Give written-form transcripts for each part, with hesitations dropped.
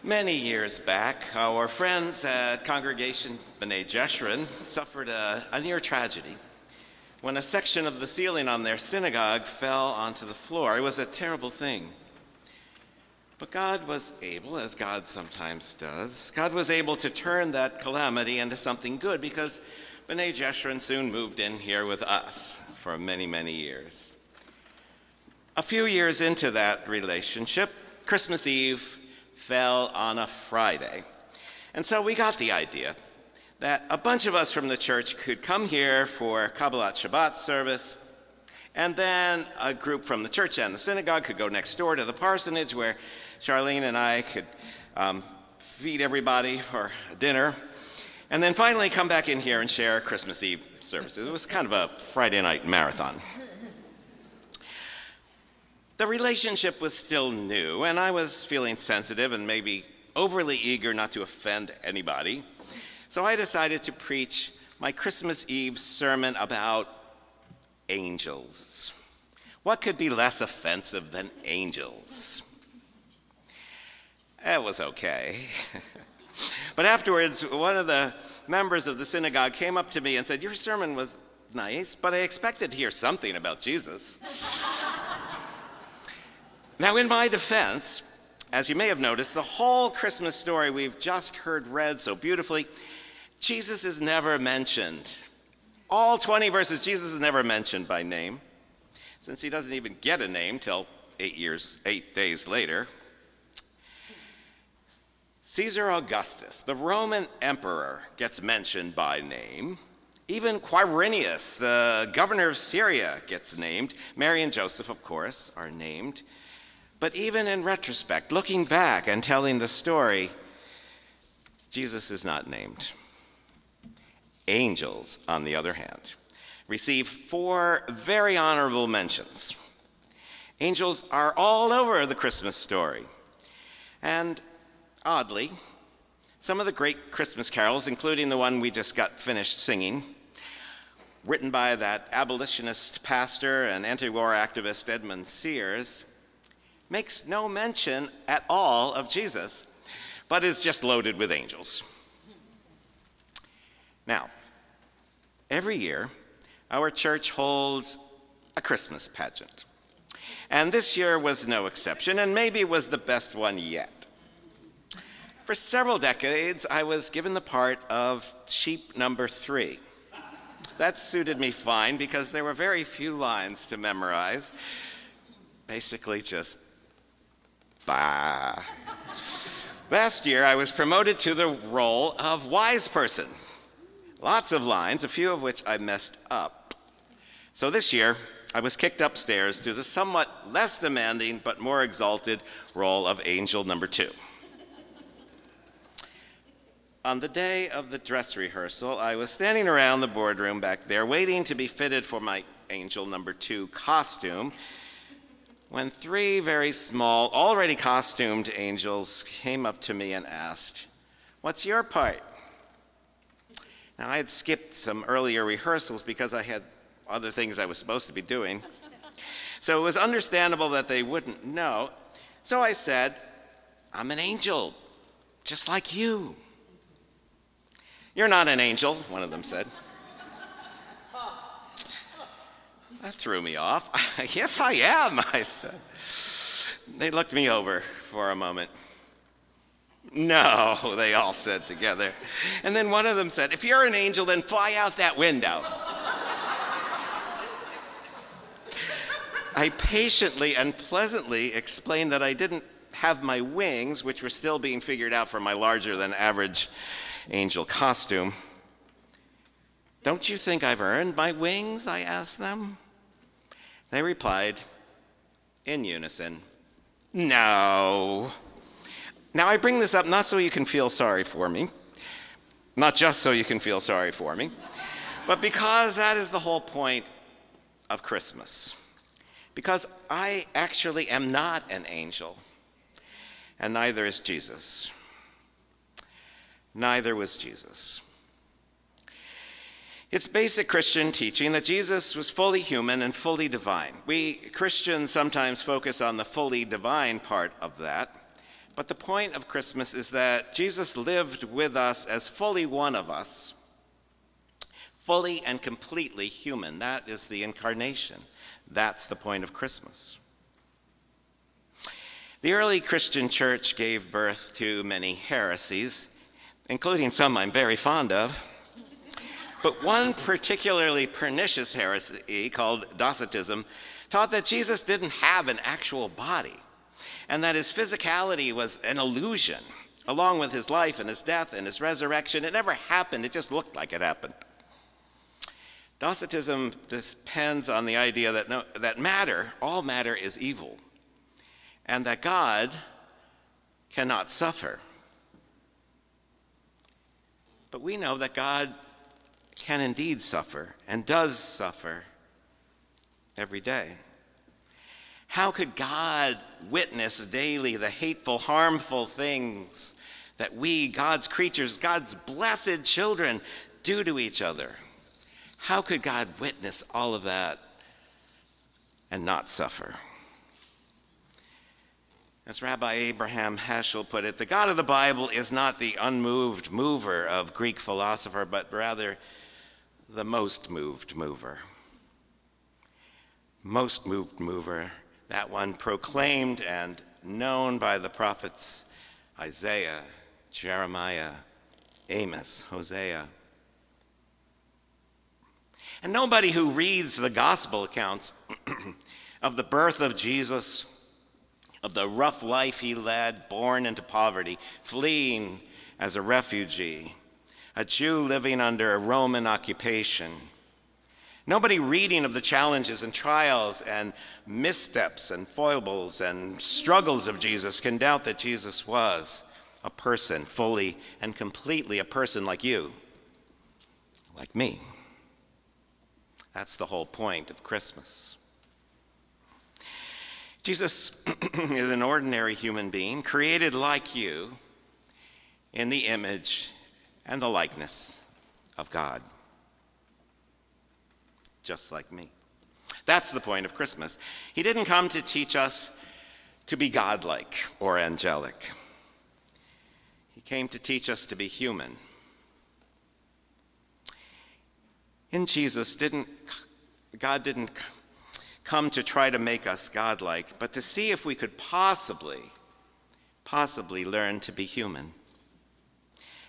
Many years back, our friends at Congregation B'nai Jeshurun suffered a near tragedy when a section of the ceiling on their synagogue fell onto the floor. It was a terrible thing. But God was able, as God sometimes does, God was able to turn that calamity into something good, because B'nai Jeshurun soon moved in here with us for many, many years. A few years into that relationship, Christmas Eve fell on a Friday. And so we got the idea that a bunch of us from the church could come here for Kabbalat Shabbat service, and then a group from the church and the synagogue could go next door to the parsonage where Charlene and I could feed everybody for dinner, and then finally come back in here and share Christmas Eve services. It was kind of a Friday night marathon. The relationship was still new, and I was feeling sensitive and maybe overly eager not to offend anybody. So I decided to preach my Christmas Eve sermon about angels. What could be less offensive than angels? It was okay. But afterwards, one of the members of the synagogue came up to me and said, "Your sermon was nice, but I expected to hear something about Jesus." Now, in my defense, as you may have noticed, the whole Christmas story we've just heard read so beautifully, Jesus is never mentioned. All 20 verses, Jesus is never mentioned by name, since he doesn't even get a name till 8 days later. Caesar Augustus, the Roman emperor, gets mentioned by name. Even Quirinius, the governor of Syria, gets named. Mary and Joseph, of course, are named. But even in retrospect, looking back and telling the story, Jesus is not named. Angels, on the other hand, receive 4 very honorable mentions. Angels are all over the Christmas story. And oddly, some of the great Christmas carols, including the one we just got finished singing, written by that abolitionist pastor and anti-war activist Edmund Sears, makes no mention at all of Jesus, but is just loaded with angels. Now, every year, our church holds a Christmas pageant. And this year was no exception, and maybe it was the best one yet. For several decades, I was given the part of sheep number 3. That suited me fine because there were very few lines to memorize. Basically just bah. Last year, I was promoted to the role of wise person. Lots of lines, a few of which I messed up. So this year, I was kicked upstairs to the somewhat less demanding but more exalted role of angel number 2. On the day of the dress rehearsal, I was standing around the boardroom back there waiting to be fitted for my angel number 2 costume when 3 very small, already costumed angels came up to me and asked, "What's your part?" Now, I had skipped some earlier rehearsals because I had other things I was supposed to be doing. So it was understandable that they wouldn't know. So I said, "I'm an angel, just like you." "You're not an angel," one of them said. That threw me off. "Yes, I am," I said. They looked me over for a moment. "No," they all said together. And then one of them said, "If you're an angel, then fly out that window." I patiently and pleasantly explained that I didn't have my wings, which were still being figured out for my larger than average angel costume. "Don't you think I've earned my wings?" I asked them. They replied in unison, "No." Now, I bring this up not so you can feel sorry for me, not just so you can feel sorry for me, but because that is the whole point of Christmas. Because I actually am not an angel, and neither is Jesus. Neither was Jesus. It's basic Christian teaching that Jesus was fully human and fully divine. We Christians sometimes focus on the fully divine part of that, But the point of Christmas is that Jesus lived with us as fully one of us, fully and completely human. That is the incarnation. That's the point of Christmas. The early Christian church gave birth to many heresies, including some I'm very fond of. But one particularly pernicious heresy called Docetism taught that Jesus didn't have an actual body and that his physicality was an illusion, along with his life and his death and his resurrection. It never happened. It just looked like it happened. Docetism depends on the idea that all matter is evil, and that God cannot suffer. But we know that God can indeed suffer and does suffer every day. How could God witness daily the hateful, harmful things that we, God's creatures, God's blessed children, do to each other? How could God witness all of that and not suffer? As Rabbi Abraham Heschel put it, the God of the Bible is not the unmoved mover of Greek philosopher, but rather the most moved mover. Most moved mover, that one proclaimed and known by the prophets Isaiah, Jeremiah, Amos, Hosea. And nobody who reads the gospel accounts of the birth of Jesus, of the rough life he led, born into poverty, fleeing as a refugee, a Jew living under a Roman occupation. Nobody reading of the challenges and trials and missteps and foibles and struggles of Jesus can doubt that Jesus was a person, fully and completely a person like you, like me. That's the whole point of Christmas. Jesus is an ordinary human being, created like you in the image and the likeness of God, just like me. That's the point of Christmas. He didn't come to teach us to be godlike or angelic. He came to teach us to be human. In Jesus, God didn't come to try to make us godlike, but to see if we could possibly learn to be human.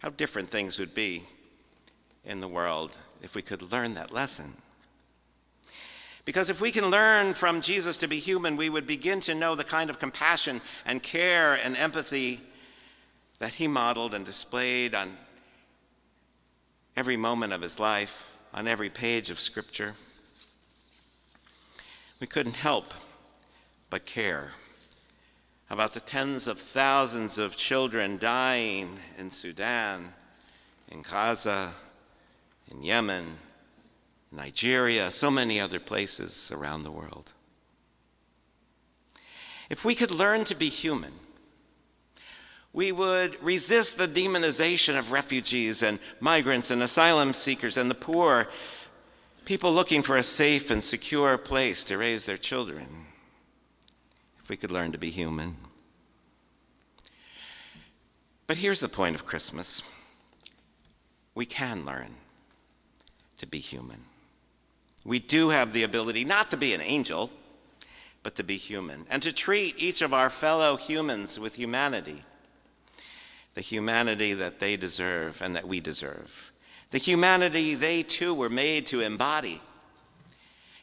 How different things would be in the world if we could learn that lesson. Because if we can learn from Jesus to be human, we would begin to know the kind of compassion and care and empathy that he modeled and displayed on every moment of his life, on every page of Scripture. We couldn't help but care about the tens of thousands of children dying in Sudan, in Gaza, in Yemen, Nigeria, so many other places around the world. If we could learn to be human, we would resist the demonization of refugees and migrants and asylum seekers and the poor, people looking for a safe and secure place to raise their children. If we could learn to be human. But here's the point of Christmas. We can learn to be human. We do have the ability not to be an angel, but to be human, and to treat each of our fellow humans with humanity, the humanity that they deserve and that we deserve, the humanity they too were made to embody.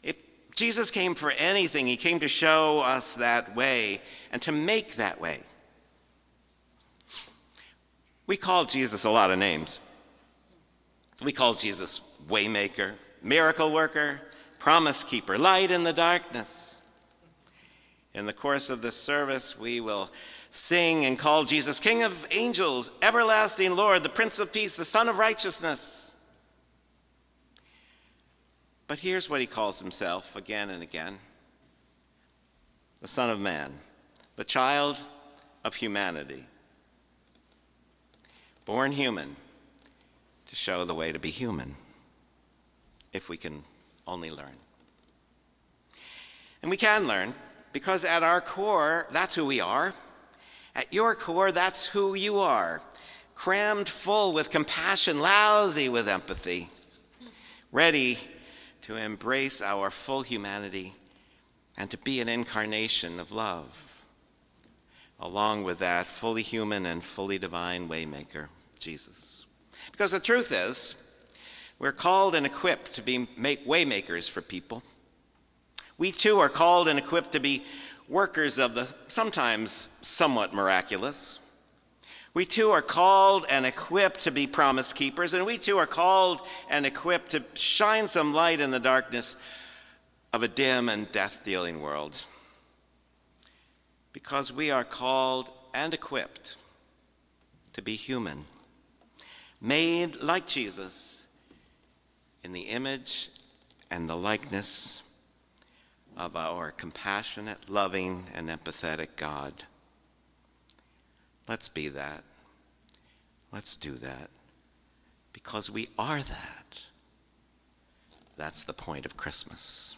If Jesus came for anything, he came to show us that way and to make that way. We call Jesus a lot of names. We call Jesus Waymaker, Miracle Worker, Promise Keeper, Light in the Darkness. In the course of this service, we will sing and call Jesus King of Angels, Everlasting Lord, the Prince of Peace, the Son of Righteousness. But here's what he calls himself again and again: the Son of Man, the child of humanity, born human to show the way to be human, if we can only learn. And we can learn, because at our core, that's who we are, At your core, that's who you are. Crammed full with compassion, lousy with empathy, ready to embrace our full humanity and to be an incarnation of love. Along with that, fully human and fully divine waymaker, Jesus. Because the truth is, we're called and equipped to be waymakers for people. We too are called and equipped to be workers of the sometimes somewhat miraculous. We too are called and equipped to be promise keepers, and we too are called and equipped to shine some light in the darkness of a dim and death-dealing world. Because we are called and equipped to be human, made like Jesus in the image and the likeness of our compassionate, loving, and empathetic God. Let's be that. Let's do that. Because we are that. That's the point of Christmas.